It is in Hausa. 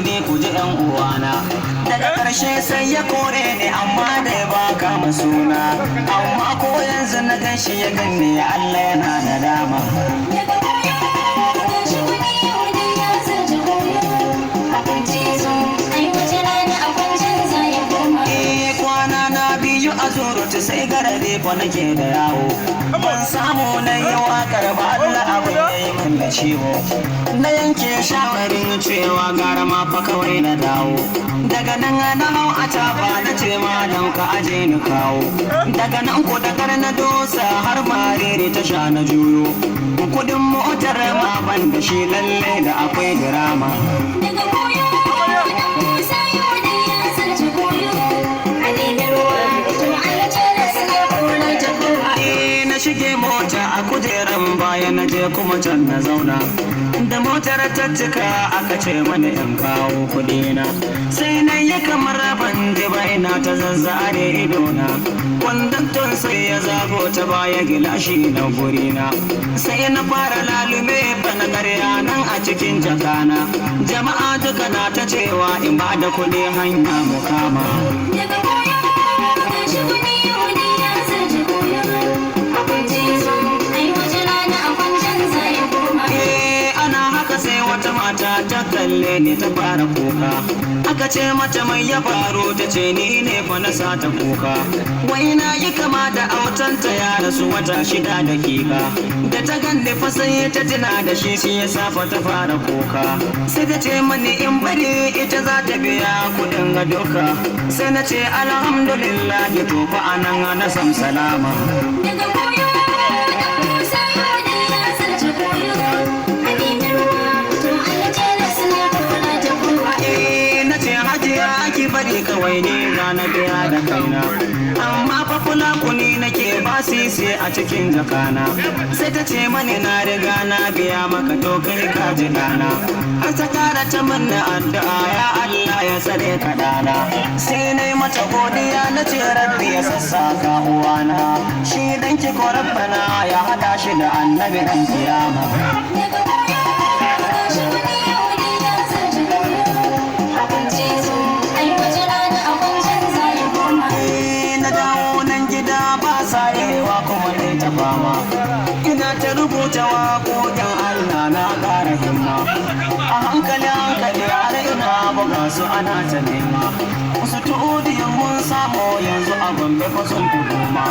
ni ku ji yan uwana. Daga ƙarshe sai ya kore ni amma da ya baka masuna. Amma ko yanzu na gan shi ya ganni ya Allah yana da dama. A zurutu sai garade fa nake da yawo, ban samu na yi waƙar ba Allah abin ya yi min da ciwo. Na yanke shawarin cewa gara ma fa kawai na dawo. Daga nan na hau a tafa na ce malam ka aje ni kawo. Daga nan ko da kar na dosa har mariri ta sha na juyo. Kudin motar ma ban da shi lalle da akwai dirama. Shige mota a kujeran baya na je kuma can na zauna. Da motar ta cika aka ce mana in kawo kudina. Sai na yi kamar ban ji ba ina ta zazzare idona. Kwandakton sai ya zago ta baya gilashi na gurina. Sai na fara lalume bana karya nan a cikin jakana. Jama'a duka na ta cewa in ba da kudi hanya mu kama. Wata mata ta kalle ni ta fara kuka, aka ce mata mai ya faru, ta ce ni ne fa na sa ta kuka. Wai na yi kama da autanta ya rasu wata 6 dakika. Da ta ganni fa sai ta tuna da shi ya sa fa ta fara kuka. Sai ta ce mani in bari ita za ta biya kudin ga doka. Sai na ce alhamdulillah to fa anan na sam salama. Bari kawai ne na biya da kaina, amma fa fulakuni nake ba sisi a cikin jakana. Sai ta ce mani na riga na biya maka to kai ka ji dana. Har ta kara ta manna addu'a ya Allah ya tsare ka dana. Sai na yi mata godiya na ce rabbi ya sassaka uwana. Shi danki ko rabbana ya hada shi da annabi ran kiyama. Ina ta rubuta waƙoƙin Allah na ƙara himma. A hankali har ina buga su ana ta nema. Wasu tu'udiyan mun samu yanzu a Gombe fa sun fi goma.